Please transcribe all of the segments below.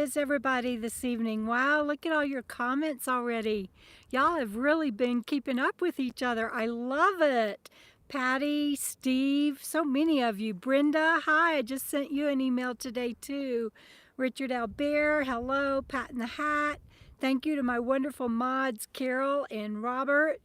is everybody this evening? Wow, look at all your comments already. Y'all have really been keeping up with each other. I love it. Patty, Steve, so many of you. Brenda, hi, I just sent you an email today too. Richard Albert, hello. Pat in the Hat. Thank you to my wonderful mods, Carol and Robert.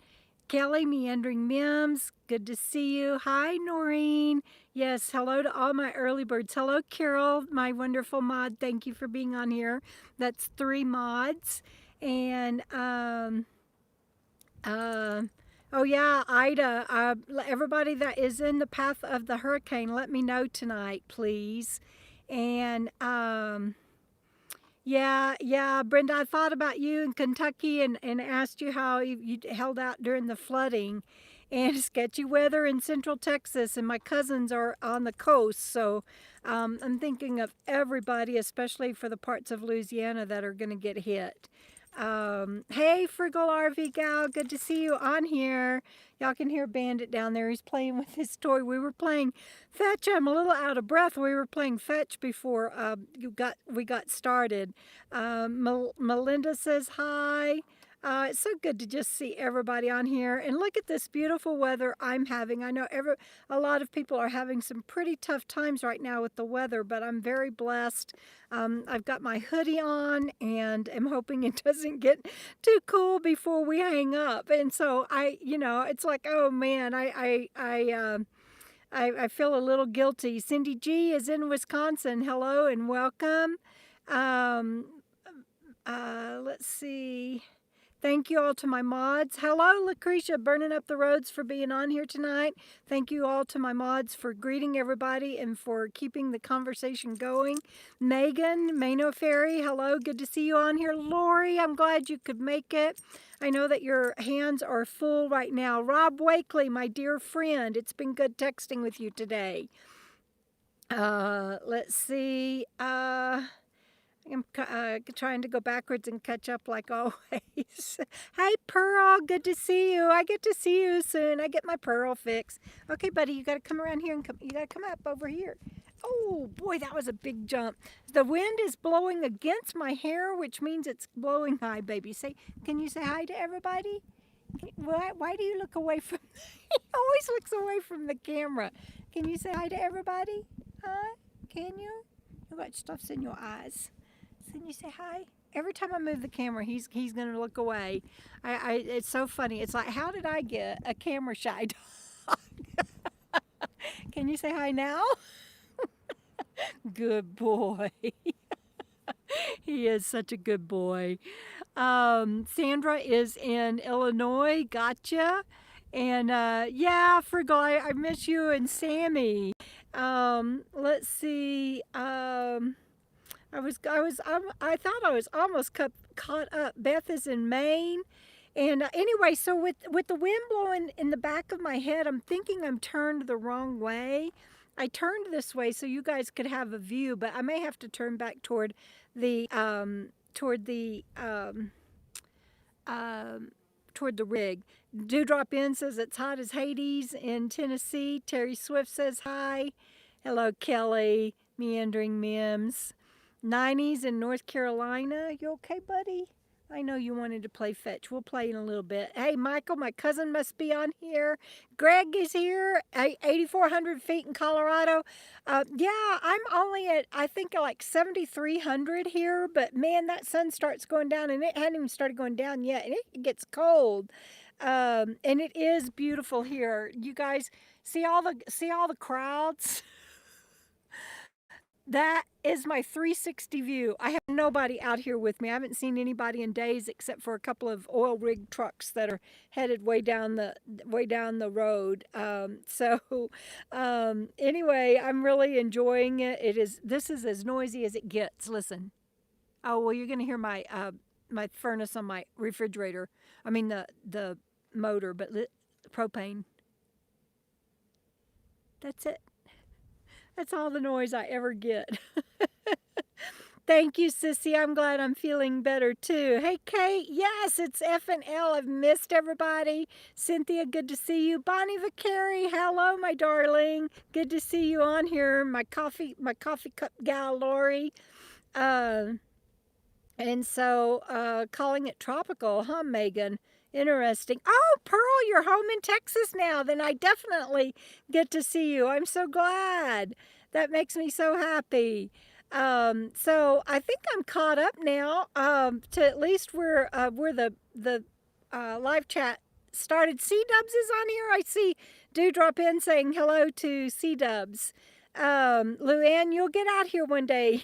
Kelly, Meandering Mims, good to see you. Hi, Noreen. Yes, hello to all my early birds. Hello, Carol, my wonderful mod. Thank you for being on here. That's 3 mods. And, oh yeah, Ida, everybody that is in the path of the hurricane, let me know tonight, please. And, yeah, Brenda, I thought about you in Kentucky and asked you how you held out during the flooding and sketchy weather in central Texas, and my cousins are on the coast, so I'm thinking of everybody, especially for the parts of Louisiana that are going to get hit. Hey, Frugal RV Gal, good to see you on here. Y'all can hear Bandit down there. He's playing with his toy. We were playing fetch. I'm a little out of breath. We were playing fetch before we got started. Melinda says hi. It's so good to just see everybody on here. And look at this beautiful weather I'm having. I know a lot of people are having some pretty tough times right now with the weather, but I'm very blessed. I've got my hoodie on and am hoping it doesn't get too cool before we hang up. And so it's like, oh man, I feel a little guilty. Cindy G is in Wisconsin. Hello and welcome. Let's see. Thank you all to my mods. Hello, Lucretia, burning up the roads, for being on here tonight. Thank you all to my mods for greeting everybody and for keeping the conversation going. Megan, Mano Ferry, hello, good to see you on here. Lori, I'm glad you could make it. I know that your hands are full right now. Rob Wakely, my dear friend, it's been good texting with you today. Let's see. I'm trying to go backwards and catch up like always. Hi, Pearl. Good to see you. I get to see you soon. I get my Pearl fix. Okay, buddy, you got to come around here and you got to come up over here. Oh, boy, that was a big jump. The wind is blowing against my hair, which means it's blowing. Hi, baby. Can you say hi to everybody? Why do you look away from... He always looks away from the camera. Can you say hi to everybody? Huh? Can you? You got stuffs in your eyes. Can you say hi? Every time I move the camera, he's gonna look away. It's so funny. It's like, how did I get a camera shy dog? Can you say hi now? Good boy. He is such a good boy. Sandra is in Illinois. Gotcha. And yeah, Frugal, I miss you and Sammy. Let's see. I thought I was almost caught up. Beth is in Maine. And anyway, so with the wind blowing in the back of my head, I'm thinking I'm turned the wrong way. I turned this way so you guys could have a view, but I may have to turn back toward the rig. Dewdrop In says it's hot as Hades in Tennessee. Terry Swift says hi. Hello, Kelly. Meandering Mims. 90s in North Carolina. You okay, buddy? I know you wanted to play fetch. We'll play in a little bit. Hey, Michael, my cousin must be on here. Greg is here, 8,400 feet in Colorado. Yeah, I'm only at, I think, like 7,300 here. But, man, that sun starts going down, and it hadn't even started going down yet. And it gets cold. And it is beautiful here. You guys see all the crowds? That is my 360 view. I have nobody out here with me. I haven't seen anybody in days except for a couple of oil rig trucks that are headed way down the road. Anyway, I'm really enjoying it. This is as noisy as it gets. Listen. Oh, well, you're going to hear my my furnace on my refrigerator. I mean the motor, but propane. That's it. That's all the noise I ever get. Thank you, Sissy. I'm glad I'm feeling better, too. Hey, Kate. Yes, it's FNL. I've missed everybody. Cynthia, good to see you. Bonnie Vicari, hello, my darling. Good to see you on here. My coffee cup gal, Lori. And so calling it tropical, huh, Megan? Interesting. Oh, Pearl, you're home in Texas now. Then I definitely get to see you. I'm so glad. That makes me so happy. So I think I'm caught up now to at least where the live chat started. C Dubs is on here. I see Dewdrop in saying hello to C Dubs. Luann, you'll get out here one day.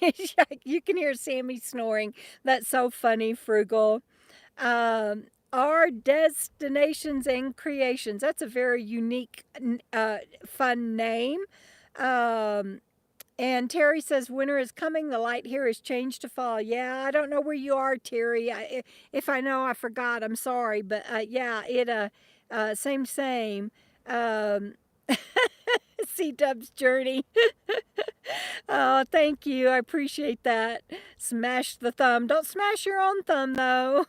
You can hear Sammy snoring. That's so funny, Frugal. Our destinations and creations. That's a very unique, fun name. Um, and Terry says winter is coming. The light here has changed to fall. Yeah, I don't know where you are, Terry. If I know, I forgot. I'm sorry, but yeah, same. Um, C Dub's journey. Oh, thank you. I appreciate that. Smash the thumb. Don't smash your own thumb though.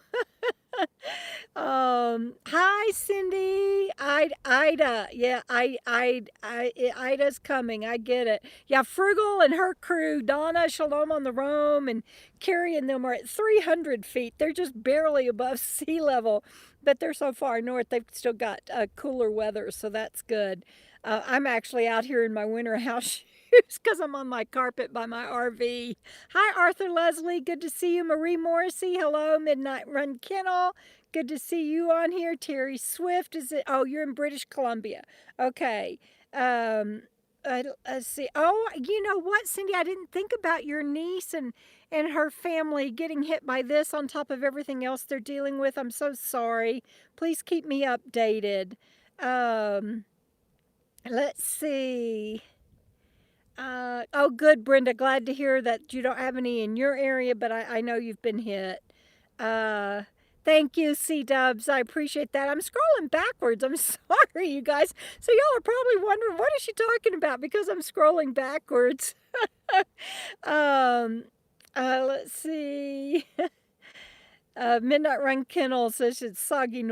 Hi Cindy. Ida. Yeah, Ida's coming. I get it. Yeah, Frugal and her crew, Donna, Shalom on the Roam, and Carrie and them are at 300 feet. They're just barely above sea level, but they're so far north. They've still got cooler weather, so that's good. I'm actually out here in my winter house because I'm on my carpet by my RV. Hi, Arthur Leslie. Good to see you. Marie Morrissey. Hello, Midnight Run Kennel. Good to see you on here. Terry Swift. Is it? Oh, you're in British Columbia. Okay. Let's see. Oh, you know what, Cindy? I didn't think about your niece and her family getting hit by this on top of everything else they're dealing with. I'm so sorry. Please keep me updated. Let's see. Oh, good, Brenda. Glad to hear that you don't have any in your area, but I know you've been hit. Thank you, C Dubs. I appreciate that. I'm scrolling backwards. I'm sorry, you guys. So y'all are probably wondering, what is she talking about? Because I'm scrolling backwards. Let's see. Midnight Run Kennel says it's soggy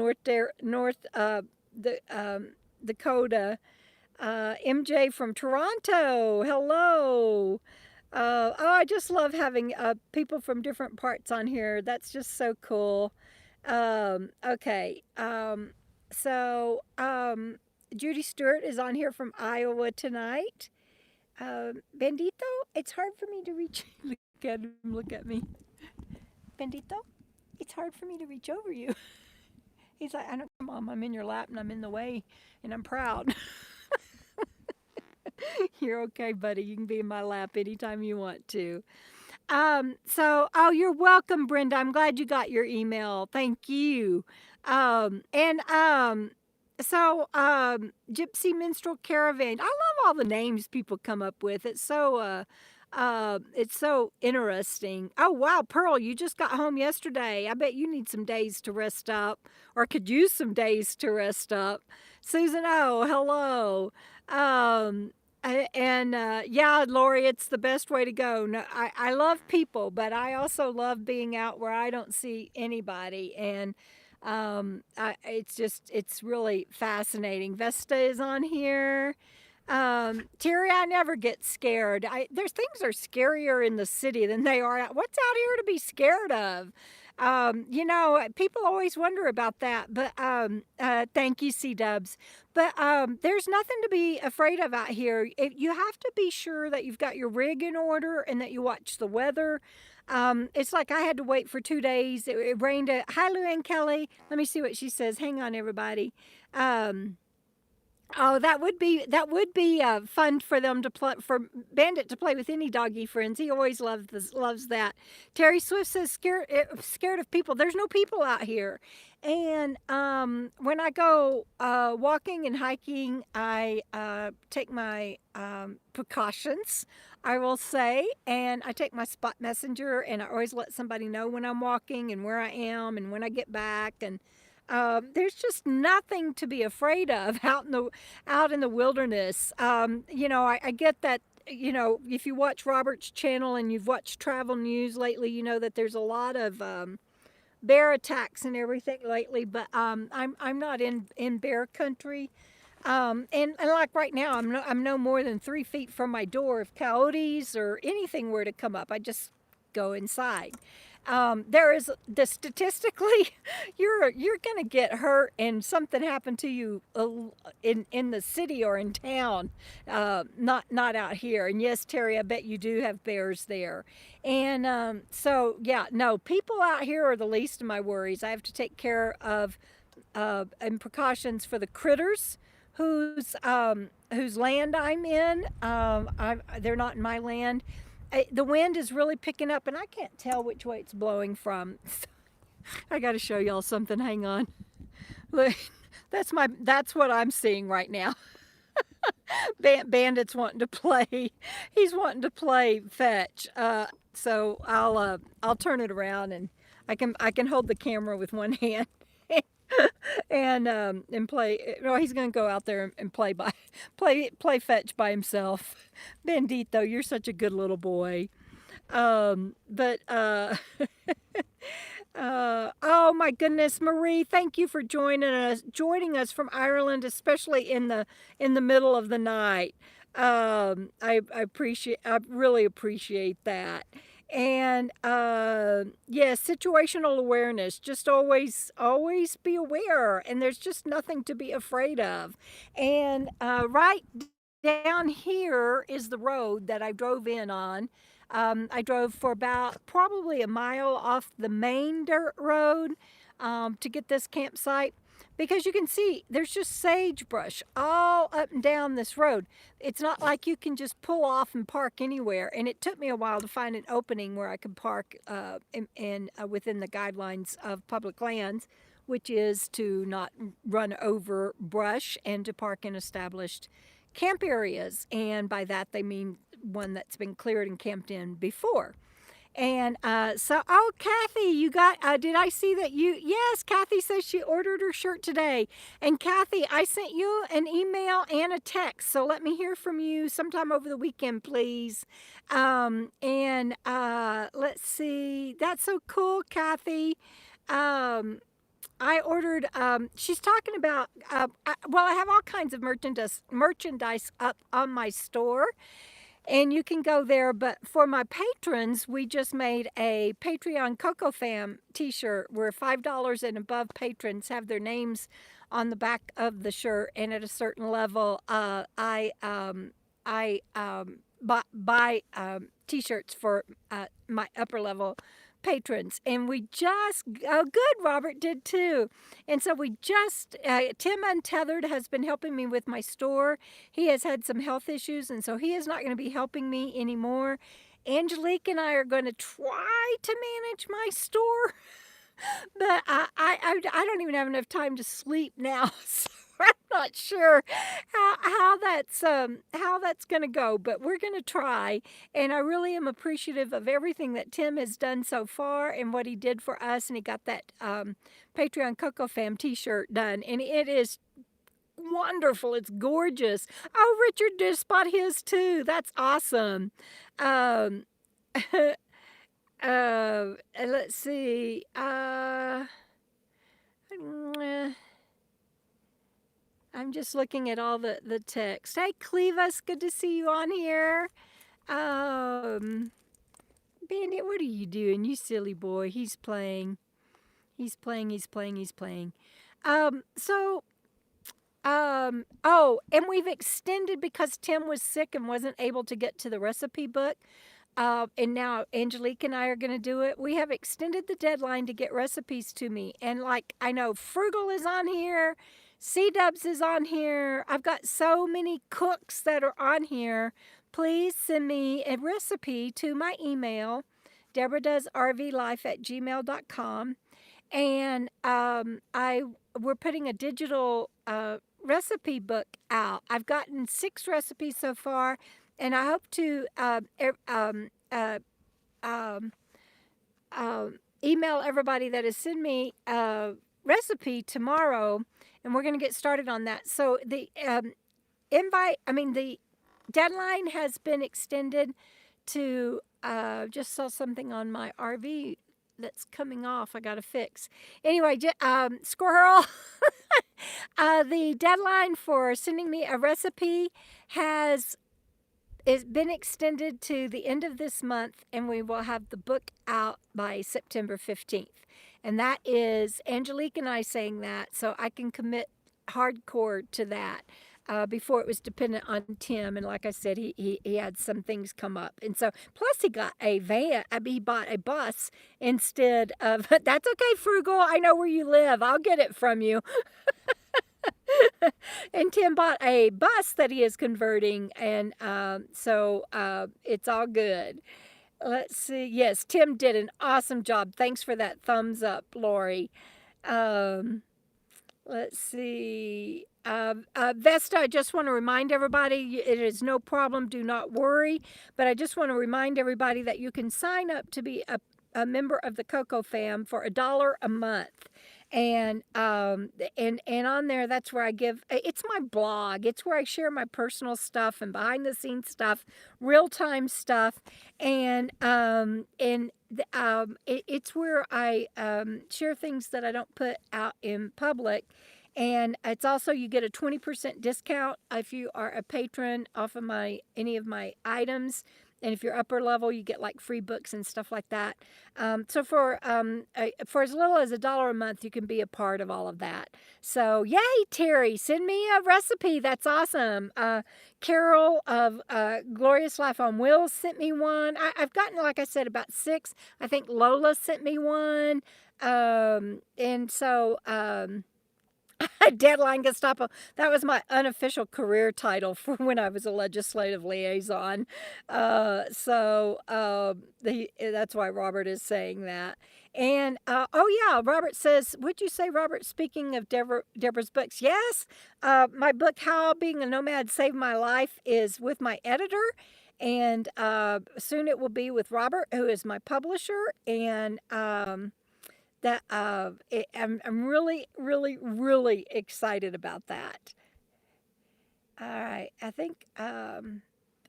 Dakota. MJ from Toronto. Hello. I just love having people from different parts on here. That's just so cool. Okay. Judy Stewart is on here from Iowa tonight. Bandito, it's hard for me to reach. Look at him. Look at me. Bandito, it's hard for me to reach over you. He's like, I don't, Mom, I'm in your lap and I'm in the way and I'm proud. You're okay, buddy. You can be in my lap anytime you want to. You're welcome, Brenda. I'm glad you got your email. Thank you. Gypsy Minstrel Caravan. I love all the names people come up with. It's so interesting. Oh, wow, Pearl, you just got home yesterday. I bet you need some days to rest up or could use some days to rest up. Susan O, hello. Yeah, Lori, it's the best way to go. No, I love people, but I also love being out where I don't see anybody. And it's really fascinating. Vesta is on here. Terry, I never get scared. There's things are scarier in the city than they are. What's out here to be scared of? People always wonder about that, but thank you, C Dubs. But there's nothing to be afraid of out here. You have to be sure that you've got your rig in order and that you watch the weather. It's like I had to wait for 2 days. It rained. Hi, Lou Ann Kelly. Let me see what she says. Hang on, everybody. Oh, that would be fun for them to play, for Bandit to play with any doggy friends. He always loves that. Terry Swift says scared of people. There's no people out here, and when I go walking and hiking, I take my precautions. I will say, and I take my spot messenger, and I always let somebody know when I'm walking and where I am and when I get back and. There's just nothing to be afraid of out in the wilderness. I get that. If you watch Robert's channel and you've watched travel news lately, you know that there's a lot of bear attacks and everything lately. But I'm not in bear country. And like right now, I'm no more than 3 feet from my door. If coyotes or anything were to come up, I just go inside. There is the statistically, you're gonna get hurt and something happened to you in the city or in town, not out here. And yes, Terry, I bet you do have bears there. And so yeah, no, people out here are the least of my worries. I have to take care of and precautions for the critters whose land I'm in. They're not in my land. The wind is really picking up, and I can't tell which way it's blowing from. I got to show y'all something. Hang on. Look, that's what I'm seeing right now. Bandit's wanting to play. He's wanting to play fetch. So I'll turn it around, and I can hold the camera with one hand. And play. No, he's gonna go out there and play fetch by himself. Bandito, you're such a good little boy. But oh my goodness, Marie, thank you for joining us from Ireland, especially in the middle of the night. I really appreciate that. And yes, situational awareness, just always be aware, and there's just nothing to be afraid of. And right down here is the road that I drove in on. I drove for about probably a mile off the main dirt road to get this campsite, because you can see there's just sagebrush all up and down this road. It's not like you can just pull off and park anywhere. And it took me a while to find an opening where I could park within the guidelines of public lands, which is to not run over brush and to park in established camp areas. And by that, they mean one that's been cleared and camped in before. And oh, Kathy, you got, did I see that yes, Kathy says she ordered her shirt today. And Kathy, I sent you an email and a text, so let me hear from you sometime over the weekend, please. Let's see, that's so cool, Kathy. I ordered, she's talking about, well, I have all kinds of merchandise up on my store. And you can go there, but for my patrons, we just made a Patreon Coco Fam t-shirt where $5 and above patrons have their names on the back of the shirt, and at a certain level, I buy t-shirts for my upper level patrons. And we just, oh good, Robert did too. And so we just, Tim Untethered has been helping me with my store. He has had some health issues, and so he is not going to be helping me anymore. Angelique and I are going to try to manage my store, but I don't even have enough time to sleep now. So I'm not sure how that's going to go, but we're going to try. And I really am appreciative of everything that Tim has done so far and what he did for us. And he got that Patreon Coco Fam t-shirt done, and it is wonderful. It's gorgeous. Oh, Richard just bought his too. That's awesome. Let's see. I'm just looking at all the text. Hey, Clevis, good to see you on here. Bandit, what are you doing? You silly boy. He's playing. He's playing. Oh, and we've extended because Tim was sick and wasn't able to get to the recipe book. And now Angelique and I are going to do it. We have extended the deadline to get recipes to me. And like, I know Frugal is on here. C-Dubs is on here. I've got so many cooks that are on here. Please send me a recipe to my email, debradoesrvlife@gmail.com. And we're putting a digital recipe book out. I've gotten 6 recipes so far, and I hope to email everybody that has sent me a recipe tomorrow, and we're going to get started on that. So the the deadline has been extended to, just saw something on my RV that's coming off. I got to fix. Anyway, squirrel. The deadline for sending me a recipe has it's been extended to the end of this month, and we will have the book out by September 15th. And that is Angelique and I saying that, so I can commit hardcore to that. Before it was dependent on Tim, and like I said, he had some things come up, and so plus he got a van. He bought a bus instead of. That's okay, Frugal. I know where you live. I'll get it from you. And Tim bought a bus that he is converting, and so it's all good. Let's see. Yes, Tim did an awesome job. Thanks for that thumbs up, Lori. Let's see. Vesta, I just want to remind everybody, it is no problem. Do not worry. But I just want to remind everybody that you can sign up to be a member of the Coco Fam for $1 a month. And on there, that's where I give, it's my blog. It's where I share my personal stuff and behind the scenes stuff, real time stuff. And it's where I share things that I don't put out in public. And it's also, you get a 20% discount if you are a patron off of any of my items. And if you're upper level, you get like free books and stuff like that. So for as little as $1 a month, you can be a part of all of that. So yay, Terry, send me a recipe. That's awesome. Carol of Glorious Life on Wheels sent me one. I've gotten, like I said, about 6. I think Lola sent me one. And so... Deadline Gestapo. That was my unofficial career title for when I was a legislative liaison. That's why Robert is saying that. And, oh yeah, Robert says, would you say, Robert, speaking of Debra's books, yes, my book, How Being a Nomad Saved My Life, is with my editor. And soon it will be with Robert, who is my publisher. And... I'm really, really, really excited about that. All right, I think, oh,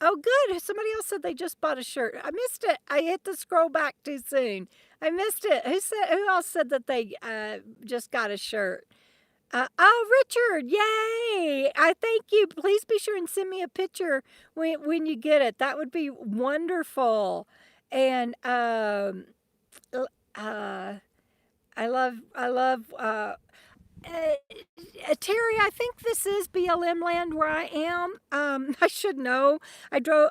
good. Somebody else said they just bought a shirt. I missed it. I hit the scroll back too soon. I missed it. Who else said that they just got a shirt? Oh, Richard, yay! I thank you. Please be sure and send me a picture when you get it. That would be wonderful. And I love, Terry, I think this is BLM land where I am. I should know. I drove,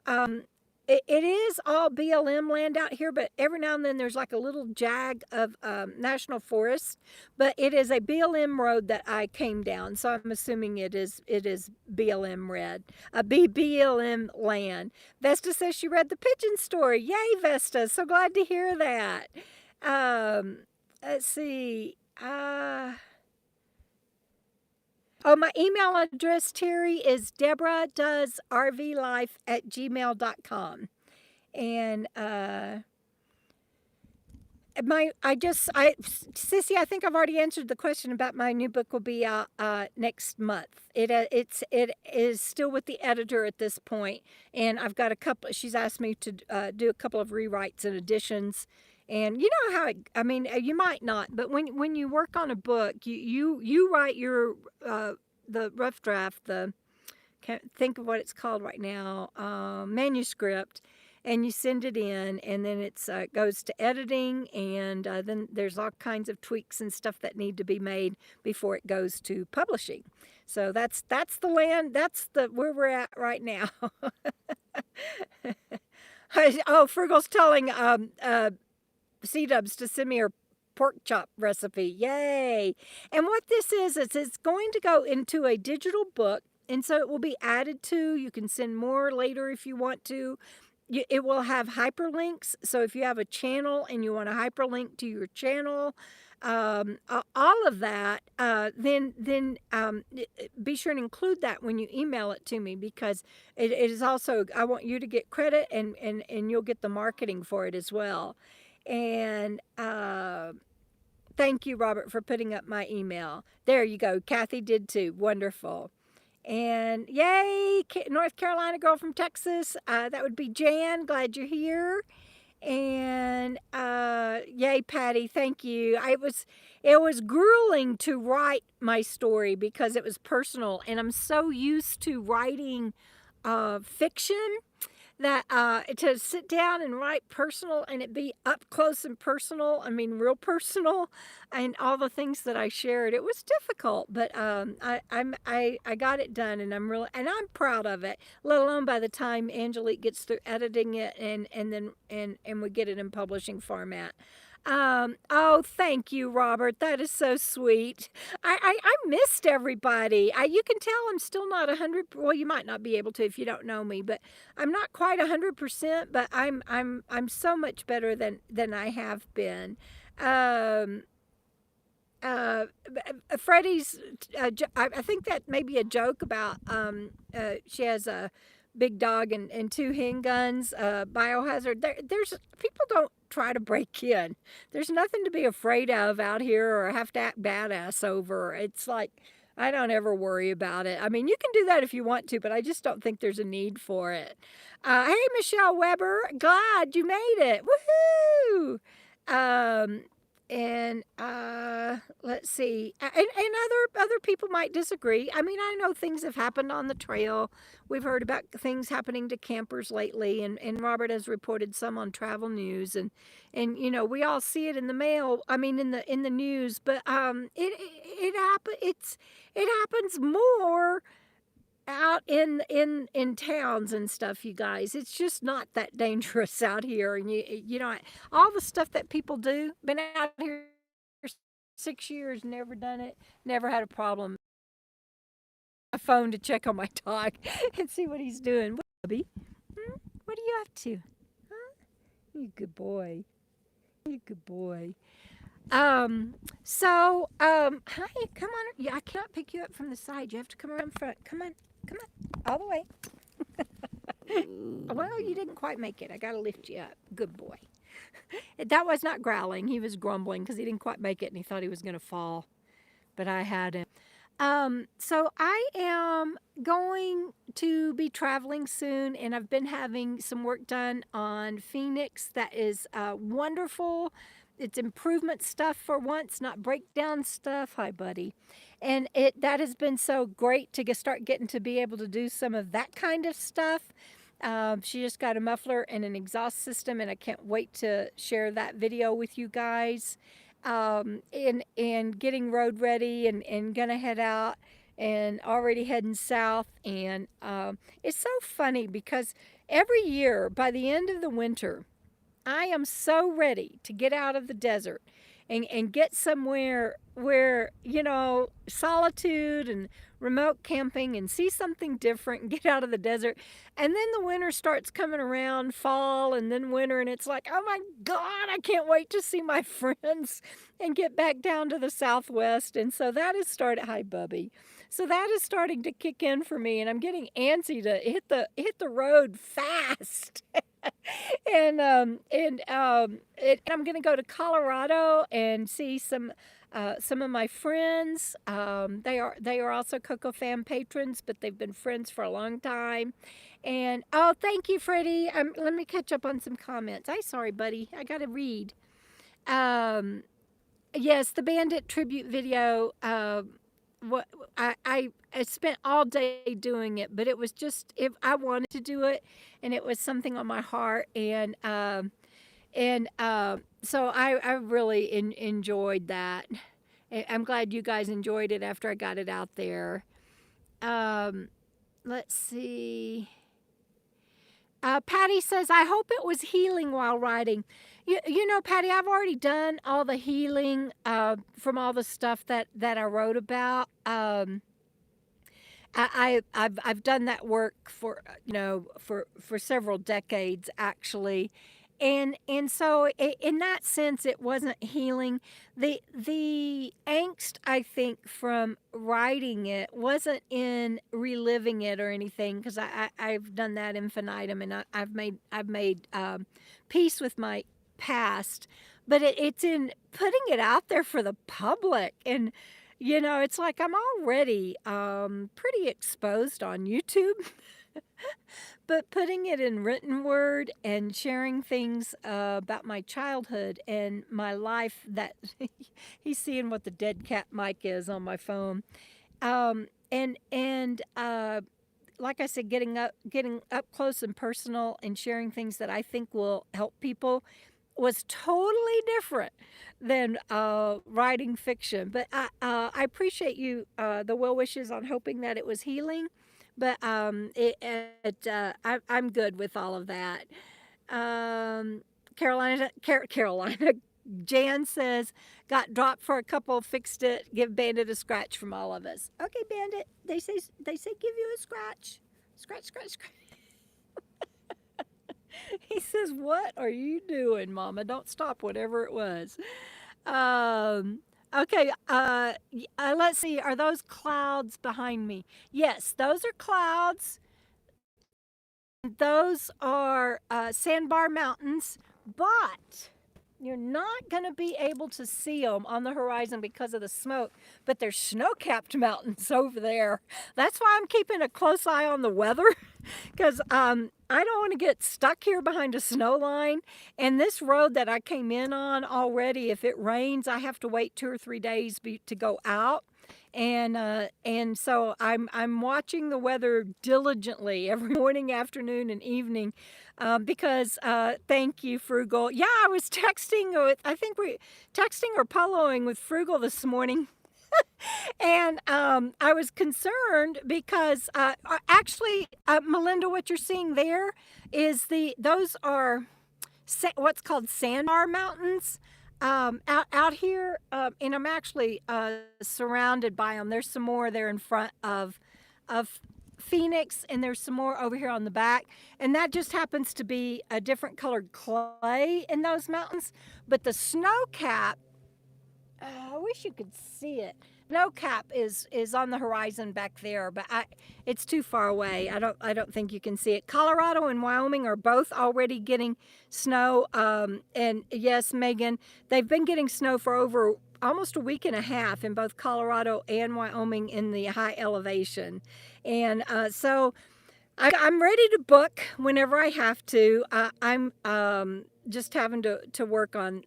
it is all BLM land out here, but every now and then there's like a little jag of national forest. But it is a BLM road that I came down, so I'm assuming it is BLM BLM land. Vesta says she read the pigeon story. Yay, Vesta! So glad to hear that. Let's see. Oh, my email address, Terry, is debradoesrvlife@gmail.com. And Sissy, I think I've already answered the question about my new book will be out next month. It is still with the editor at this point, and I've got a couple. She's asked me to do a couple of rewrites and additions. And you know how I mean, you might not, but when you work on a book, you write your the rough draft, can't think of what it's called right now, manuscript, and you send it in, and then it goes to editing, and then there's all kinds of tweaks and stuff that need to be made before it goes to publishing. So that's the land, that's where we're at right now. Oh, Frugal's telling C-Dubs to send me her pork chop recipe. Yay! And what this is it's going to go into a digital book, and so it will be added to. You can send more later if you want to. It will have hyperlinks, so if you have a channel and you want a hyperlink to your channel, all of that, then be sure and include that when you email it to me, because it is also, I want you to get credit, and you'll get the marketing for it as well. And thank you, Robert, for putting up my email. There you go. Kathy did too. Wonderful. And yay, North Carolina girl from Texas. That would be Jan. Glad you're here. And yay, Patty. Thank you. It was grueling to write my story because it was personal, and I'm so used to writing fiction that to sit down and write personal and it be up close and personal. I mean, real personal, and all the things that I shared. It was difficult, but I got it done, and I'm proud of it. Let alone by the time Angelique gets through editing it and we get it in publishing format. Oh, thank you, Robert. That is so sweet. I missed everybody. You can tell I'm still not 100. Well, you might not be able to if you don't know me, but I'm not quite 100%. But I'm so much better than I have been. Um, Freddie's, I think that may be a joke about she has a big dog and two handguns, biohazard. There's people don't try to break in. There's nothing to be afraid of out here or have to act badass over. It's like, I don't ever worry about it. I mean, you can do that if you want to, but I just don't think there's a need for it. Hey, Michelle Weber, glad you made it. Woohoo! Um, and let's see, and other people might disagree. I mean, I know things have happened on the trail. We've heard about things happening to campers lately, and Robert has reported some on travel news, and you know, we all see it in the mail. I mean, in the news, but it happens more out in towns and stuff, you guys. It's just not that dangerous out here. And you know, all the stuff that people do, been out here 6 years, never done it, never had a problem. A phone to check on my dog and see what he's doing. What, Bubby? What are you up to? Huh? You good boy. You good boy. Hi, come on. Yeah, I cannot pick you up from the side. You have to come around front. Come on, all the way. Well, you didn't quite make it. I got to lift you up. Good boy. That was not growling. He was grumbling because he didn't quite make it and he thought he was going to fall. But I had him. So I am going to be traveling soon, and I've been having some work done on Phoenix that is wonderful. It's improvement stuff for once, not breakdown stuff. Hi, buddy. And that has been so great to start getting to be able to do some of that kind of stuff. She just got a muffler and an exhaust system, and I can't wait to share that video with you guys. And getting road ready and gonna head out and already heading south. And it's so funny because every year by the end of the winter, I am so ready to get out of the desert and get somewhere where, you know, solitude and remote camping and see something different and get out of the desert. And then the winter starts coming around, fall and then winter, and it's like, oh my God, I can't wait to see my friends and get back down to the Southwest. And so that has started. Hi, Bubby. So that is starting to kick in for me, and I'm getting antsy to hit the road fast. And I'm going to go to Colorado and see some of my friends. They are also Coco Fam patrons, but they've been friends for a long time. And oh, thank you, Freddie. Let me catch up on some comments. Sorry, buddy. I got to read. Yes, the Bandit tribute video. What I spent all day doing it, but it was just, if I wanted to do it, and it was something on my heart, and so I really enjoyed that. I'm glad you guys enjoyed it after I got it out there. Let's see. Patty says, I hope it was healing while riding. You know, Patty, I've already done all the healing from all the stuff that I wrote about. I've done that work for, you know, for several decades actually. And so in that sense, it wasn't healing. The angst, I think, from writing it wasn't in reliving it or anything, because I've done that infinitum, and I've made peace with my past, but it's in putting it out there for the public. And you know, it's like I'm already pretty exposed on YouTube. But putting it in written word and sharing things about my childhood and my life, that he's seeing what the dead cat mic is on my phone. And like I said, getting up close and personal and sharing things that I think will help people was totally different than writing fiction. But I appreciate you the well wishes on hoping that it was healing. But I'm good with all of that. Carolina Jan says, got dropped for a couple, fixed it, give Bandit a scratch from all of us. Okay, Bandit, they say give you a scratch. Scratch, scratch, scratch. He says, what are you doing, Mama? Don't stop whatever it was. Okay, let's see. Are those clouds behind me? Yes, those are clouds. Those are Sandbar Mountains, but you're not going to be able to see them on the horizon because of the smoke, but there's snow-capped mountains over there. That's why I'm keeping a close eye on the weather, because I don't want to get stuck here behind a snow line. And this road that I came in on already, if it rains, I have to wait 2 or 3 days to go out. And so I'm watching the weather diligently every morning, afternoon, and evening, because thank you, Frugal. Yeah, I was texting with, I think we texting or poloing with Frugal this morning. And I was concerned because actually, Melinda, what you're seeing there is those are what's called Sandbar Mountains. Out here, and I'm actually surrounded by them. There's some more there in front of Phoenix, and there's some more over here on the back. And that just happens to be a different colored clay in those mountains. But the snow cap, I wish you could see it. Snow cap is on the horizon back there, but it's too far away. I don't think you can see it. Colorado and Wyoming are both already getting snow. And yes, Megan, they've been getting snow for over almost a week and a half in both Colorado and Wyoming in the high elevation. And so I'm ready to book whenever I have to. I'm just having to work on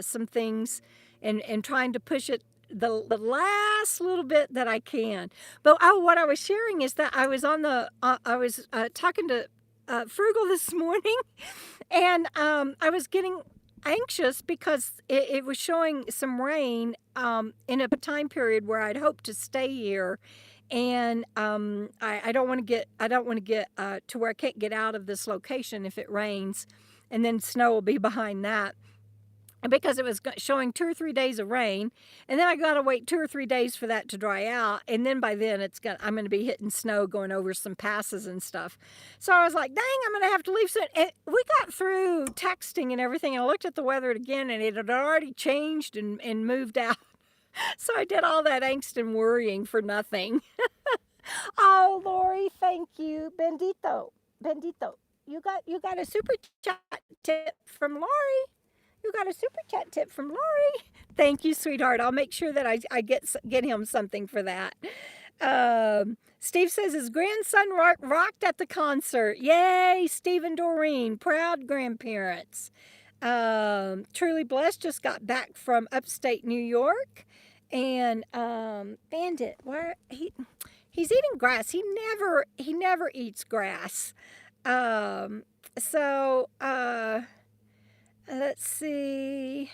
some things and trying to push it the last little bit that I can. But what I was sharing is that I was on the I was talking to Frugal this morning, and I was getting anxious because it was showing some rain in a time period where I'd hoped to stay here. And I don't want to get to where I can't get out of this location if it rains, and then snow will be behind that. And because it was showing 2 or 3 days of rain, and then I got to wait 2 or 3 days for that to dry out, and then by then I'm going to be hitting snow going over some passes and stuff. So I was like, dang, I'm going to have to leave soon. And we got through texting and everything, and I looked at the weather again, and it had already changed and moved out. So I did all that angst and worrying for nothing. Oh, Lori, thank you. Bandito, you got a super chat tip from Lori. You got a super chat tip from Lori. Thank you, sweetheart. I'll make sure that I get him something for that. Steve says his grandson rocked at the concert. Yay, Steve and Doreen, proud grandparents. Truly blessed, just got back from upstate New York. And Bandit, where he's eating grass. He never eats grass. Let's see.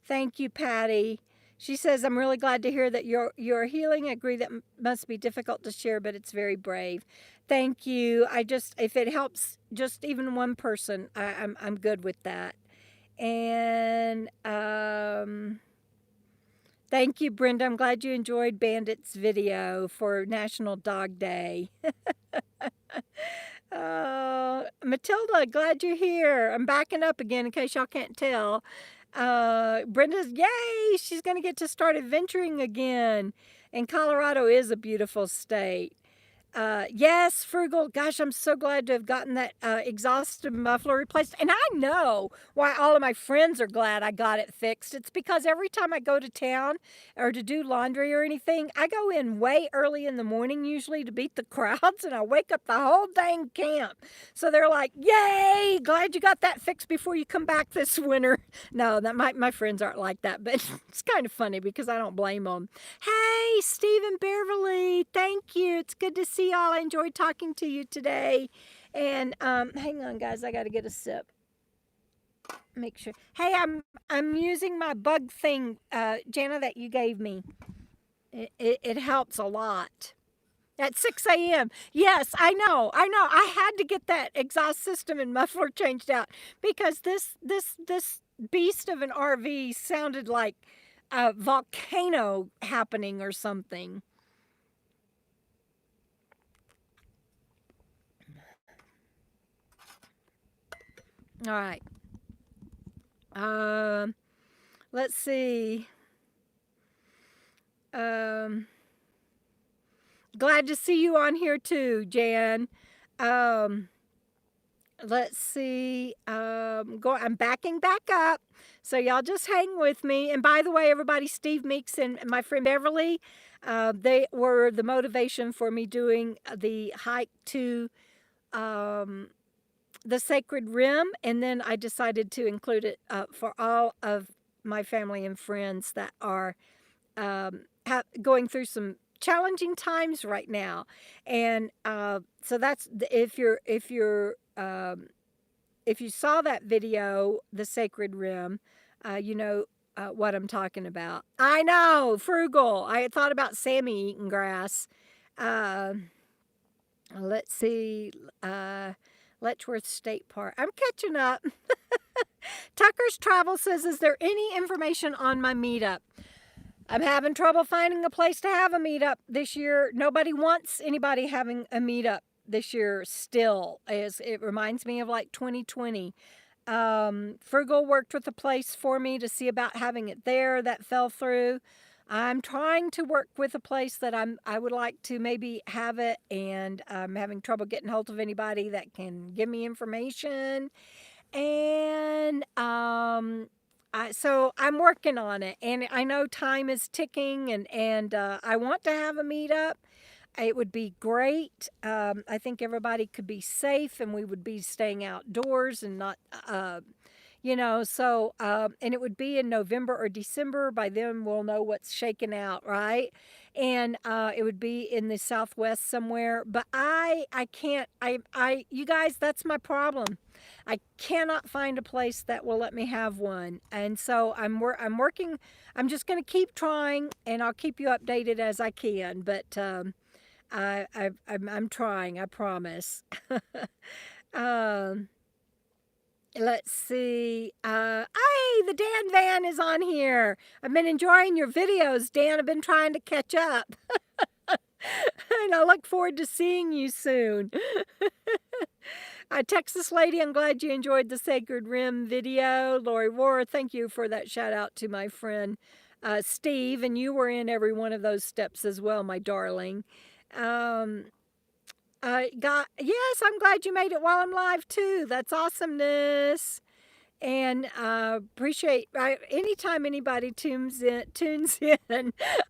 Thank you, Patty. She says, I'm really glad to hear that you're healing. I agree that must be difficult to share, but it's very brave. Thank you. If it helps just even one person, I'm good with that. And thank you, Brenda. I'm glad you enjoyed Bandit's video for National Dog Day. Matilda, glad you're here. I'm backing up again in case y'all can't tell. Brenda's, yay, she's going to get to start adventuring again. And Colorado is a beautiful state. Yes, Frugal. Gosh, I'm so glad to have gotten that exhaust muffler replaced. And I know why all of my friends are glad I got it fixed. It's because every time I go to town or to do laundry or anything, I go in way early in the morning usually to beat the crowds, and I wake up the whole dang camp. So they're like, "Yay! Glad you got that fixed before you come back this winter." No, that my friends aren't like that, but it's kind of funny because I don't blame them. Hey, Stephen Beverly, thank you. It's good to see y'all. I enjoyed talking to you today. And hang on, guys, I got to get a sip. Make sure. Hey, I'm using my bug thing, Jana, that you gave me. It helps a lot. At 6 a.m. Yes, I know. I had to get that exhaust system and muffler changed out because this beast of an RV sounded like a volcano happening or something. All right. Let's see. Glad to see you on here too, Jan. Let's see. I'm backing back up. So y'all just hang with me. And by the way, everybody, Steve Meeks and my friend Beverly, they were the motivation for me doing the hike to the Sacred Rim. And then I decided to include it for all of my family and friends that are going through some challenging times right now. And so that's if you saw that video, the Sacred Rim, you know what I'm talking about. I know, Frugal. I had thought about Sammy eating grass. Let's see, Letchworth State Park. I'm catching up. Tucker's Travel says, is there any information on my meetup? I'm having trouble finding a place to have a meetup this year. Nobody wants anybody having a meetup this year still. It reminds me of like 2020. Frugal worked with a place for me to see about having it there. That fell through. I'm trying to work with a place that I would like to maybe have it, and I'm having trouble getting hold of anybody that can give me information. And so I'm working on it, and I know time is ticking, and I want to have a meetup. It would be great. I think everybody could be safe, and we would be staying outdoors and not, so, and it would be in November or December. By then, we'll know what's shaking out, right? And it would be in the Southwest somewhere. But I can't, you guys, that's my problem. I cannot find a place that will let me have one. And so I'm working, I'm just going to keep trying, and I'll keep you updated as I can. But I'm trying, I promise. Let's see. Hey, the Dan Van is on here. I've been enjoying your videos, Dan. I've been trying to catch up. And I look forward to seeing you soon. Texas Lady, I'm glad you enjoyed the Sacred Rim video. Lori War, thank you for that shout out to my friend Steve. And you were in every one of those steps as well, my darling. Yes, I'm glad you made it while I'm live too. That's awesomeness. And appreciate anytime anybody tunes in.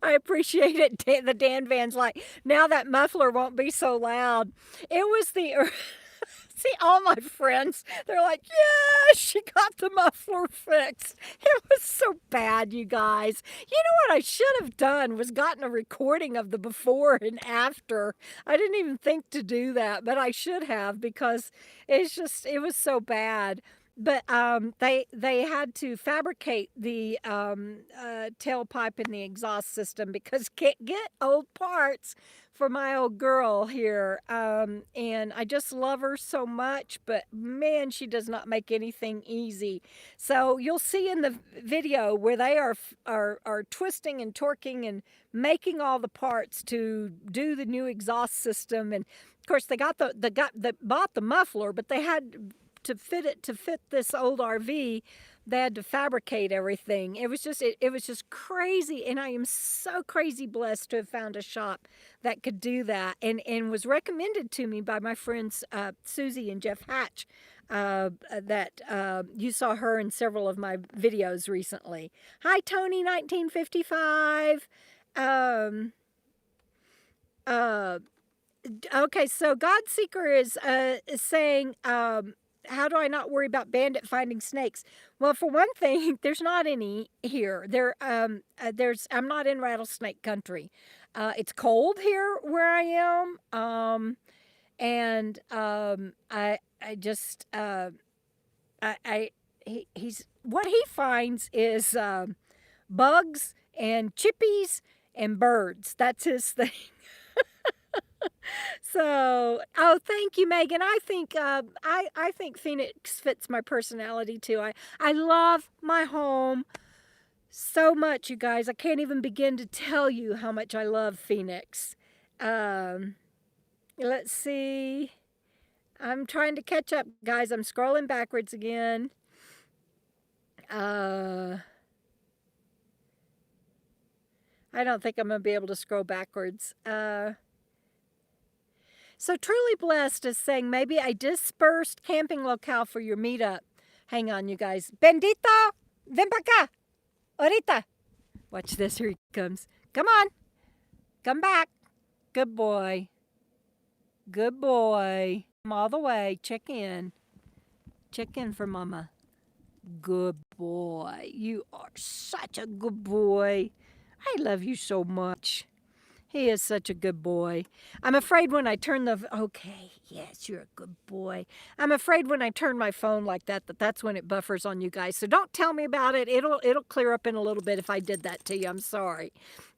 I appreciate it. The Dan Van's like, now that muffler won't be so loud. It was the see, all my friends, they're like, yeah, she got the muffler fixed. It was so bad, you guys. You know what I should have done was gotten a recording of the before and after. I didn't even think to do that, but I should have, because it was so bad. But they had to fabricate the tailpipe and the exhaust system because can't get old parts for my old girl here. And I just love her so much, but man, she does not make anything easy. So you'll see in the video where they are twisting and torquing and making all the parts to do the new exhaust system. And of course they bought the muffler, but they had to fit this old RV, they had to fabricate everything. It was just crazy, and I am so crazy blessed to have found a shop that could do that, and was recommended to me by my friends Susie and Jeff Hatch. That you saw her in several of my videos recently. Hi, Tony, 1955. Okay, so Godseeker is saying, how do I not worry about Bandit finding snakes? Well, for one thing, there's not any here. I'm not in rattlesnake country. It's cold here where I am. And I just he's what he finds is bugs and chippies and birds. That's his thing. So, oh, thank you, Megan. I think Phoenix fits my personality too. I love my home so much, you guys. I can't even begin to tell you how much I love Phoenix. Let's see. I'm trying to catch up, guys. I'm scrolling backwards again. I don't think I'm going to be able to scroll backwards. So Truly Blessed is saying, maybe a dispersed camping locale for your meetup. Hang on, you guys. Bendito, ven pa acá. Ahorita. Watch this. Here he comes. Come on. Come back. Good boy. Good boy. Come all the way. Check in. Check in for Mama. Good boy. You are such a good boy. I love you so much. He is such a good boy. I'm afraid when I turn okay, yes, you're a good boy. I'm afraid when I turn my phone like that's when it buffers on you guys. So don't tell me about it. It'll clear up in a little bit if I did that to you. I'm sorry.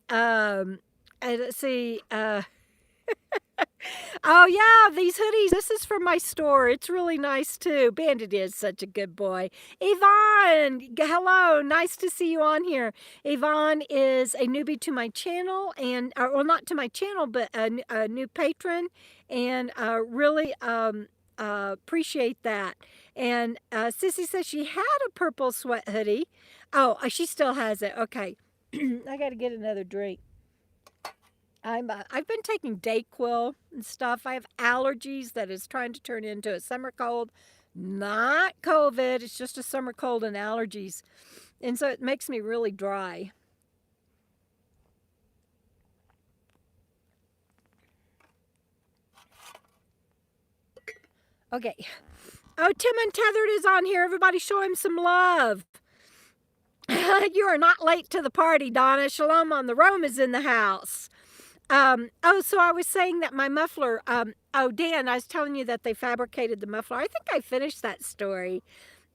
Let's see. Oh, yeah, these hoodies. This is from my store. It's really nice, too. Bandit is such a good boy. Yvonne, hello. Nice to see you on here. Yvonne is a newbie to my channel, and well, not to my channel, but a new patron, and really appreciate that. And Sissy says she had a purple sweat hoodie. Oh, she still has it. Okay. I got to get another drink. I've been taking Dayquil and stuff. I have allergies that is trying to turn into a summer cold. Not COVID. It's just a summer cold and allergies. And so it makes me really dry. Okay. Oh, Tim Untethered is on here. Everybody show him some love. You are not late to the party, Donna. Shalom on the Rome is in the house. So I was saying that my muffler, Dan, I was telling you that they fabricated the muffler. I think I finished that story.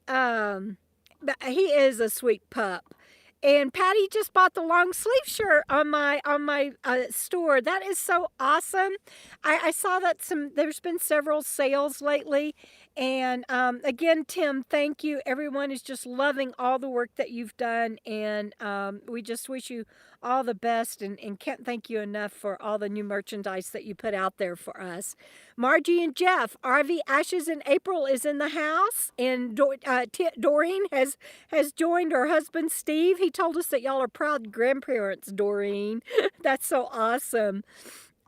But he is a sweet pup. And Patty just bought the long sleeve shirt on my store. That is so awesome. I saw that there's been several sales lately. And again, Tim, thank you. Everyone is just loving all the work that you've done. And we just wish you all the best and can't thank you enough for all the new merchandise that you put out there for us. Margie and Jeff, RV Ashes in April is in the house. And Doreen has joined her husband, Steve. He told us that y'all are proud grandparents, Doreen. That's so awesome.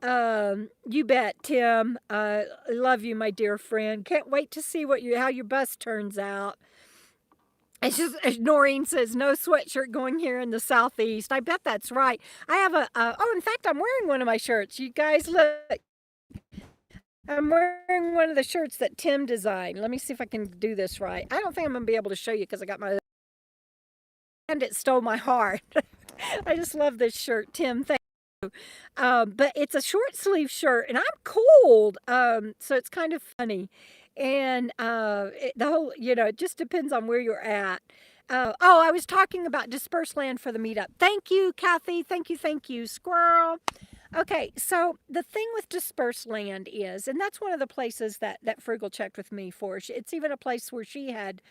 You bet, Tim. Love you, my dear friend. Can't wait to see how your bus turns out. It's just, as Noreen says, no sweatshirt going here in the Southeast. I bet that's right. I have in fact, I'm wearing one of my shirts. You guys look. I'm wearing one of the shirts that Tim designed. Let me see if I can do this right. I don't think I'm going to be able to show you because I got my... And it stole my heart. I just love this shirt, Tim. Thank you. But it's a short sleeve shirt, and I'm cold. So it's kind of funny. And the whole, it just depends on where you're at. I was talking about dispersed land for the meetup. Thank you, Kathy. Thank you, Squirrel. Okay, so the thing with dispersed land is, and that's one of the places that Frugal checked with me for. It's even a place where she had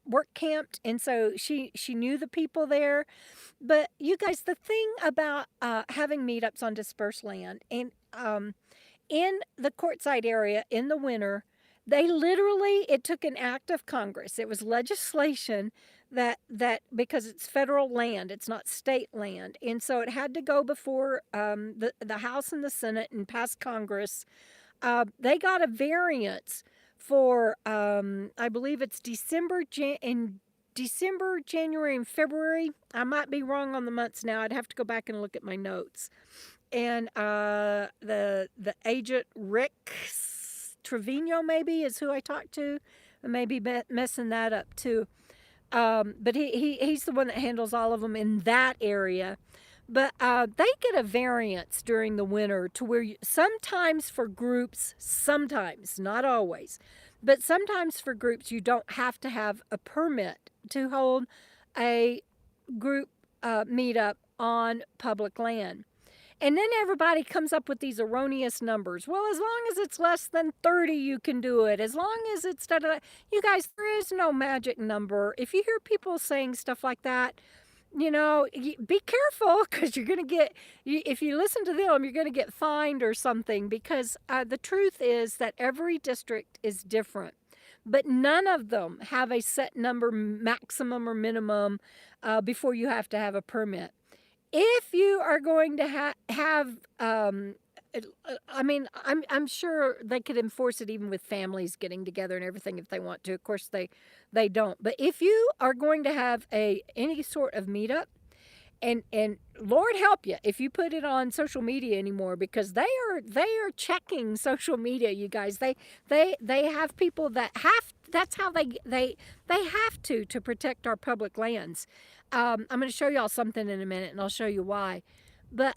work camped, and so she knew the people there. But you guys, the thing about having meetups on dispersed land, and in the Quartzsite area in the winter, They literally, it took an act of Congress. It was legislation that because it's federal land, it's not state land, and so it had to go before the House and the Senate and pass Congress. They got a variance for I believe it's December, January, and February. I might be wrong on the months now. I'd have to go back and look at my notes. And the agent Rick Trevino maybe is who I talked to. I may be messing that up too. But he's the one that handles all of them in that area. But they get a variance during the winter to where sometimes for groups, sometimes, not always, but sometimes for groups you don't have to have a permit to hold a group meetup on public land. And then everybody comes up with these erroneous numbers. Well, as long as it's less than 30, you can do it. As long as it's da-da-da. You guys, there is no magic number. If you hear people saying stuff like that, you know, be careful, because you're going to get, if you listen to them, you're going to get fined or something, because the truth is that every district is different. But none of them have a set number, maximum or minimum, before you have to have a permit. If you are going to have, I mean, I'm sure they could enforce it even with families getting together and everything if they want to. Of course, they don't. But if you are going to have any sort of meetup, and Lord help you if you put it on social media anymore, because they are checking social media, you guys. They have people that have. That's how they have to protect our public lands. I'm going to show y'all something in a minute, and I'll show you why. But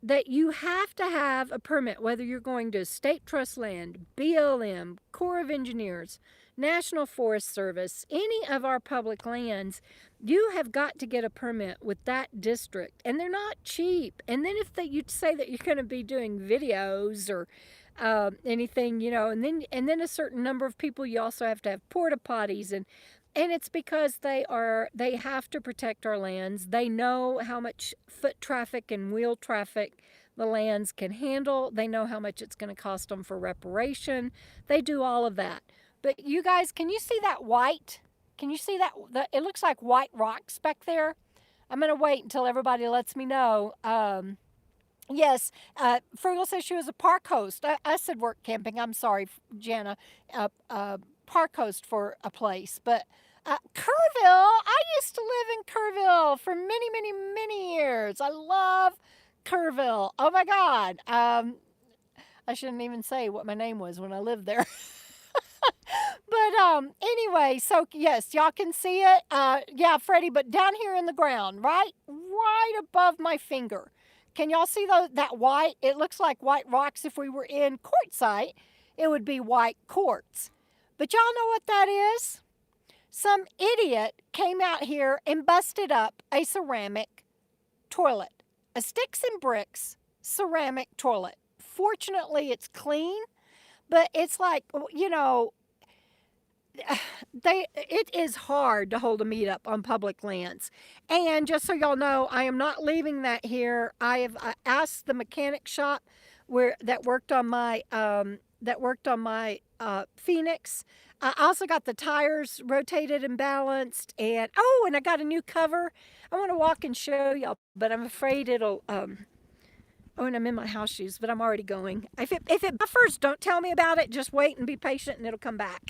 that you have to have a permit, whether you're going to state trust land, BLM, Corps of Engineers, National Forest Service, any of our public lands, you have got to get a permit with that district, and they're not cheap. And then if you say that you're going to be doing videos or anything, you know, and then a certain number of people, you also have to have porta potties, and it's because they have to protect our lands. They know how much foot traffic and wheel traffic the lands can handle. They know how much it's going to cost them for reparation. They do all of that. But you guys, can you see that white? Can you see that? It looks like white rocks back there. I'm going to wait until everybody lets me know. Yes, Frugal says she was a park host. I said work camping. I'm sorry, Jana. Park host for a place. But Kerrville, I used to live in Kerrville for many, many, many years. I love Kerrville. Oh my God. I shouldn't even say what my name was when I lived there. But anyway, so yes, y'all can see it. Yeah, Freddie, but down here in the ground, right above my finger. Can y'all see that white? It looks like white rocks. If we were in quartzite, it would be white quartz. But y'all know what that is? Some idiot came out here and busted up a ceramic toilet. A sticks and bricks ceramic toilet. Fortunately, it's clean, but it's like, you know, it is hard to hold a meetup on public lands. And just so y'all know, I am not leaving that here. I have asked the mechanic shop that worked on my Phoenix. I also got the tires rotated and balanced, and I got a new cover. I want to walk and show y'all, but I'm afraid it'll and I'm in my house shoes, but I'm already going. If it buffers, don't tell me about it. Just wait and be patient, and it'll come back.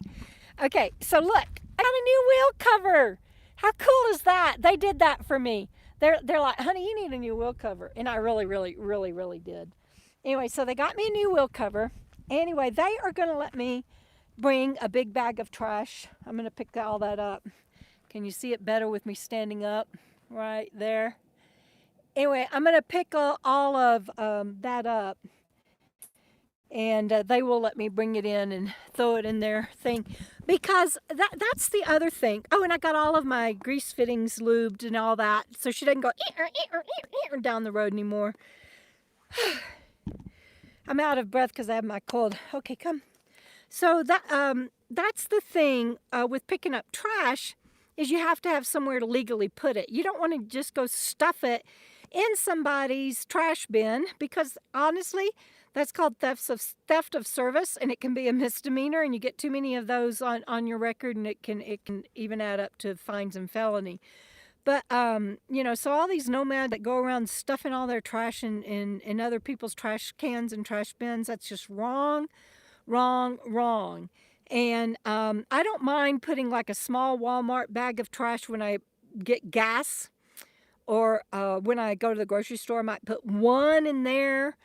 Okay, so look, I got a new wheel cover. How cool is that? They did that for me. They're like, honey, you need a new wheel cover. And I really, really, really, really did. Anyway, so they got me a new wheel cover. Anyway, they are going to let me bring a big bag of trash. I'm going to pick all that up. Can you see it better with me standing up right there? Anyway, I'm going to pick all of that up. And they will let me bring it in and throw it in their thing. Because that's the other thing. Oh, and I got all of my grease fittings lubed and all that. So she doesn't go down the road anymore. I'm out of breath because I have my cold. Okay, come. So that's the thing with picking up trash, is you have to have somewhere to legally put it. You don't want to just go stuff it in somebody's trash bin, because honestly, That's called theft of service, and it can be a misdemeanor, and you get too many of those on your record, and it can even add up to fines and felony. But you know, so all these nomads that go around stuffing all their trash in other people's trash cans and trash bins, that's just wrong, wrong, wrong. And I don't mind putting like a small Walmart bag of trash when I get gas, or when I go to the grocery store, I might put one in there.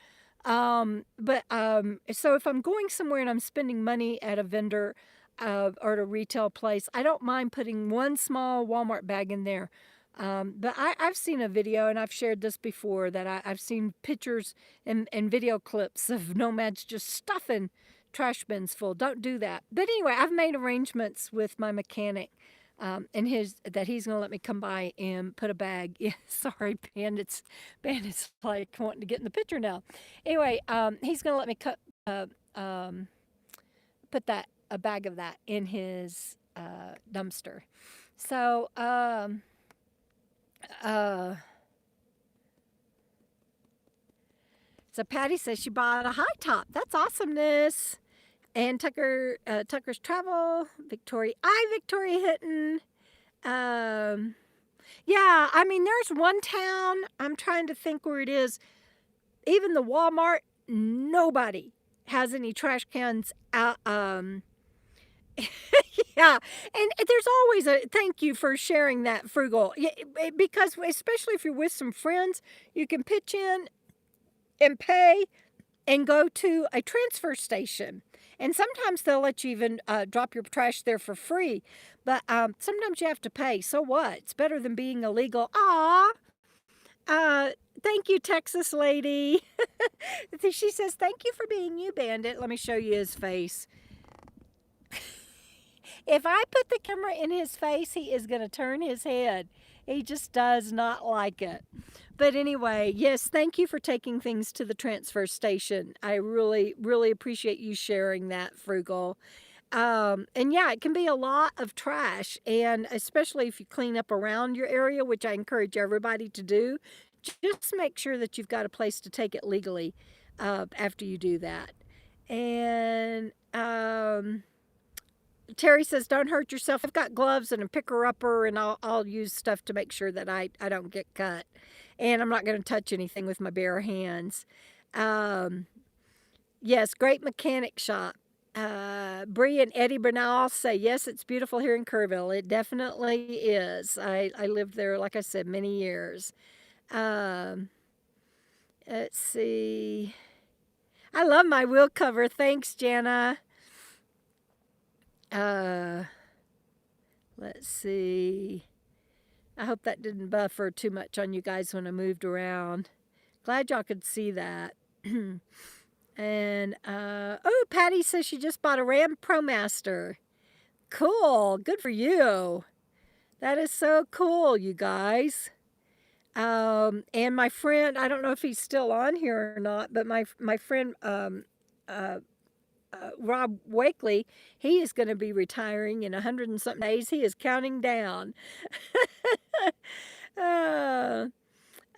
So if I'm going somewhere and I'm spending money at a vendor or at a retail place, I don't mind putting one small Walmart bag in there. But I've seen a video, and I've shared this before, that I've seen pictures and video clips of nomads just stuffing trash bins full. Don't do that. But anyway, I've made arrangements with my mechanic, and that he's going to let me come by and put a bag. Yeah, sorry, Bandit's like wanting to get in the picture now. Anyway, he's going to let me put a bag of that in his dumpster. So so Patty says she bought a high top. That's awesomeness. And Tucker's Travel, Victoria Hinton. Yeah, I mean, there's one town, I'm trying to think where it is. Even the Walmart, nobody has any trash cans out. Yeah, and there's always a thank you for sharing that, Frugal. Because especially if you're with some friends, you can pitch in and pay and go to a transfer station. And sometimes they'll let you even drop your trash there for free. But sometimes you have to pay. So what? It's better than being illegal. Aw. Thank you, Texas lady. She says, thank you for being you, Bandit. Let me show you his face. If I put the camera in his face, he is going to turn his head. He just does not like it. But anyway, yes, thank you for taking things to the transfer station. I really, really appreciate you sharing that, Frugal. And yeah, it can be a lot of trash, and especially if you clean up around your area, which I encourage everybody to do, just make sure that you've got a place to take it legally after you do that. And Terry says, don't hurt yourself. I've got gloves and a picker-upper, and I'll use stuff to make sure that I don't get cut. And I'm not going to touch anything with my bare hands. Yes, great mechanic shop. Bree and Eddie Bernal say, yes, it's beautiful here in Kerrville. It definitely is. I lived there, like I said, many years. Let's see. I love my wheel cover. Thanks, Jana. Let's see. I hope that didn't buffer too much on you guys when I moved around. Glad y'all could see that. And, oh, Patty says she just bought a Ram ProMaster. Cool. Good for you. That is so cool, you guys. And my friend, I don't know if he's still on here or not, but my friend, Rob Wakely, he is going to be retiring in 100 and something days. He is counting down.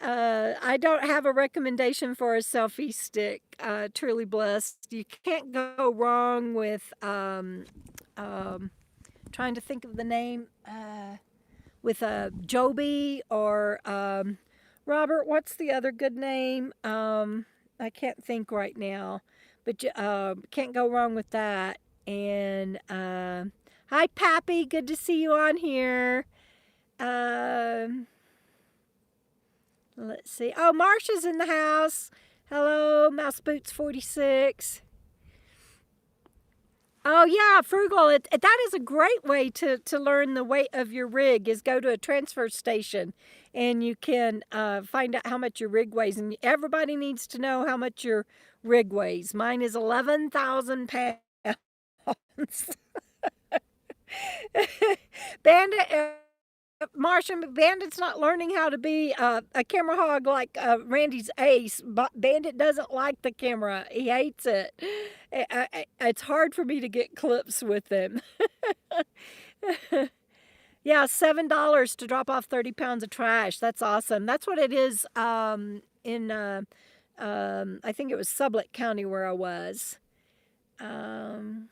I don't have a recommendation for a selfie stick. Truly blessed. You can't go wrong with trying to think of the name, with Joby or Robert. What's the other good name? I can't think right now, but can't go wrong with that. And hi, Pappy. Good to see you on here. Let's see. Oh, Marsha's in the house. Hello, Mouse Boots 46. Oh, yeah, Frugal. That is a great way to learn the weight of your rig, is go to a transfer station, and you can find out how much your rig weighs. And everybody needs to know how much your rig weighs. Mine is 11,000 pounds. Bandit... Martian, Bandit's not learning how to be a camera hog like Randy's ace. Bandit doesn't like the camera. He hates it. It's hard for me to get clips with him. Yeah, $7 to drop off 30 pounds of trash. That's awesome. That's what it is in I think it was Sublette County where I was. So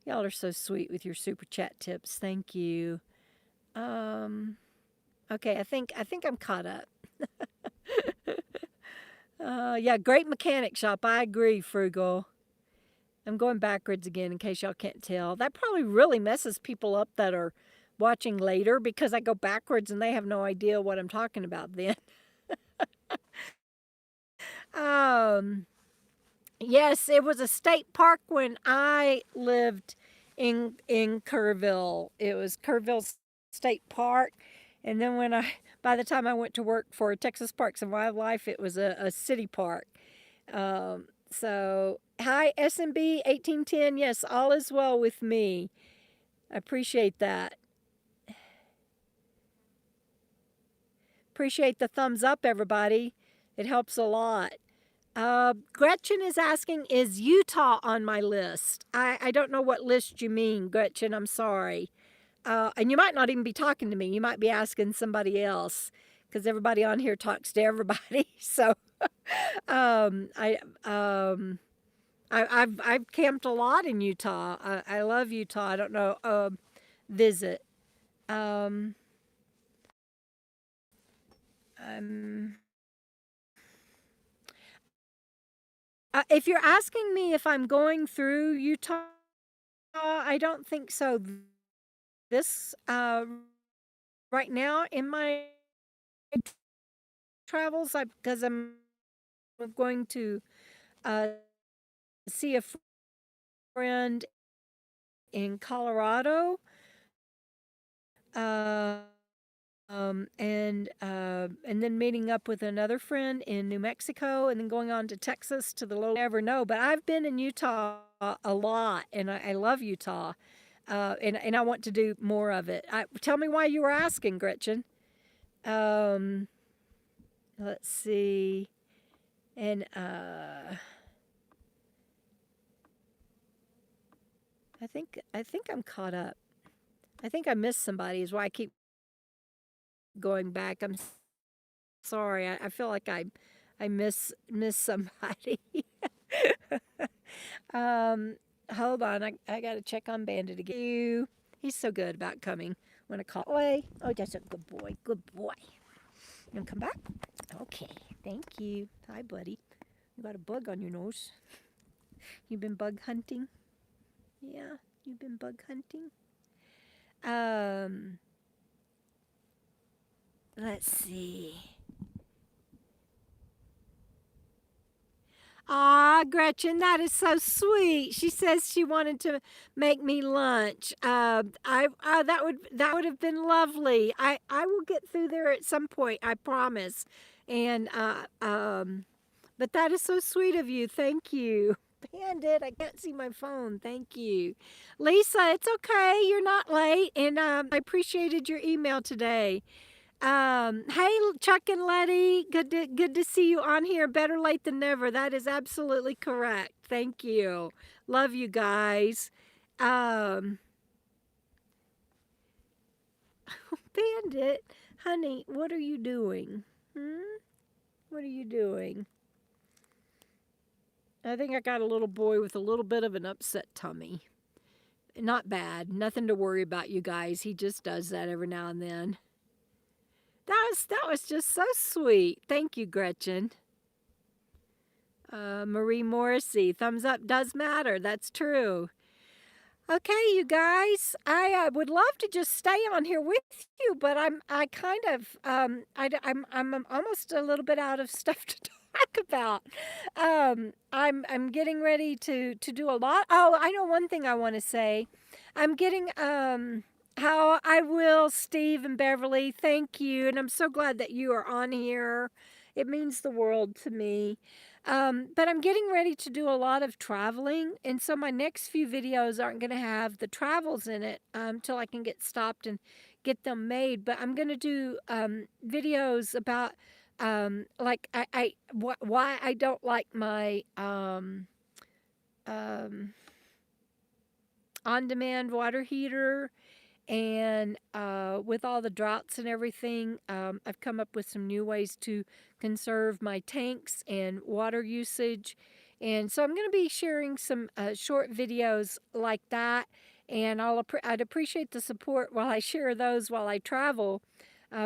y'all are so sweet with your super chat tips. Thank you. Okay, I think I'm caught up. Yeah, great mechanic shop. I agree, Frugal. I'm going backwards again in case y'all can't tell. That probably really messes people up that are watching later because I go backwards and they have no idea what I'm talking about then. Yes, it was a state park when I lived in Kerrville. It was Kerrville State Park. And then by the time I went to work for Texas Parks and Wildlife, it was a city park. So, hi, SMB 1810. Yes, all is well with me. I appreciate that. Appreciate the thumbs up, everybody. It helps a lot. Gretchen is asking, is Utah on my list? I don't know what list you mean, Gretchen. I'm sorry. And you might not even be talking to me. You might be asking somebody else because everybody on here talks to everybody. So I've camped a lot in Utah. I love Utah. I don't know. Visit. If you're asking me if I'm going through Utah, I don't think so. This right now in my travels, because I'm going to see a friend in Colorado, and then meeting up with another friend in New Mexico, and then going on to Texas to the low. Never know, but I've been in Utah a lot, and I love Utah, and I want to do more of it. Tell me why you were asking, Gretchen. Let's see, and I think I'm caught up. I think I missed somebody. Is why I keep going back. I'm sorry. I feel like I miss somebody. Hold on. I got to check on Bandit again. He's so good about coming when I call. Away. Oh, that's a good boy. Good boy. You want to come back? Okay. Thank you. Hi, buddy. You got a bug on your nose. You've been bug hunting? Yeah, you've been bug hunting? Let's see. Ah, Gretchen, that is so sweet. She says she wanted to make me lunch. That would have been lovely. I will get through there at some point. I promise. And but that is so sweet of you. Thank you. Bandit, I can't see my phone. Thank you. Lisa, it's okay. You're not late. And I appreciated your email today. Hey, Chuck and Letty, good to see you on here. Better late than never. That is absolutely correct. Thank you. Love you guys. Bandit, honey, what are you doing? What are you doing? I think I got a little boy with a little bit of an upset tummy. Not bad. Nothing to worry about, you guys. He just does that every now and then. That was just so sweet. Thank you, Gretchen. Marie Morrissey, thumbs up does matter. That's true. Okay, you guys, I would love to just stay on here with you, but I'm almost a little bit out of stuff to talk about. I'm getting ready to do a lot. Oh, I know one thing I want to say. I'm getting how I will, Steve and Beverly. Thank you, and I'm so glad that you are on here. It means the world to me. But I'm getting ready to do a lot of traveling, and so my next few videos aren't going to have the travels in it till I can get stopped and get them made. But I'm going to do videos about like why I don't like my on-demand water heater, And with all the droughts and everything, I've come up with some new ways to conserve my tanks and water usage. And so I'm going to be sharing some short videos like that. And I'd appreciate the support while I share those while I travel,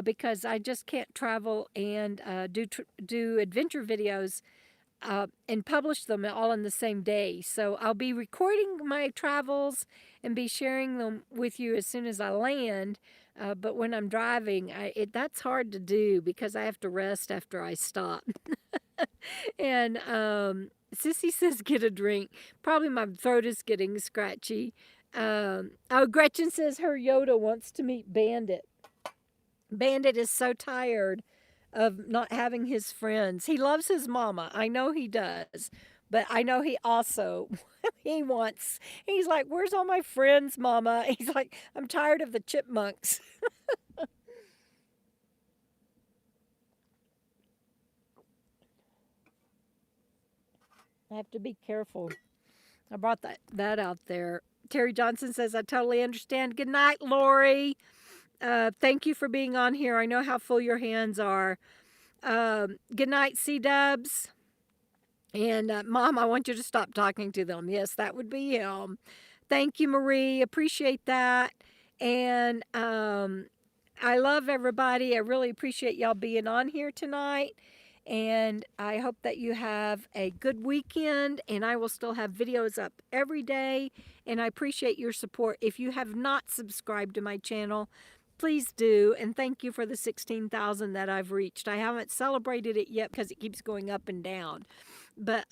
because I just can't travel and do adventure videos and publish them all in the same day. So I'll be recording my travels and be sharing them with you as soon as I land. But when I'm driving, that's hard to do because I have to rest after I stop. And Sissy says, get a drink. Probably my throat is getting scratchy. Gretchen says her Yoda wants to meet Bandit. Bandit is so tired of not having his friends. He loves his mama. I know he does. But I know he also, he's like, where's all my friends, mama? He's like, I'm tired of the chipmunks. I have to be careful. I brought that out there. Terry Johnson says, I totally understand. Good night, Lori. Thank you for being on here. I know how full your hands are. Good night, C-Dubs. And Mom, I want you to stop talking to them. Yes, that would be him. Thank you, Marie. Appreciate that. And I love everybody. I really appreciate y'all being on here tonight. And I hope that you have a good weekend. And I will still have videos up every day. And I appreciate your support. If you have not subscribed to my channel, please do. And thank you for the 16,000 that I've reached. I haven't celebrated it yet because it keeps going up and down. But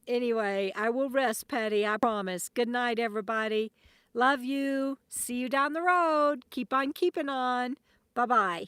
anyway, I will rest, Patty. I promise. Good night, everybody. Love you. See you down the road. Keep on keeping on. Bye-bye.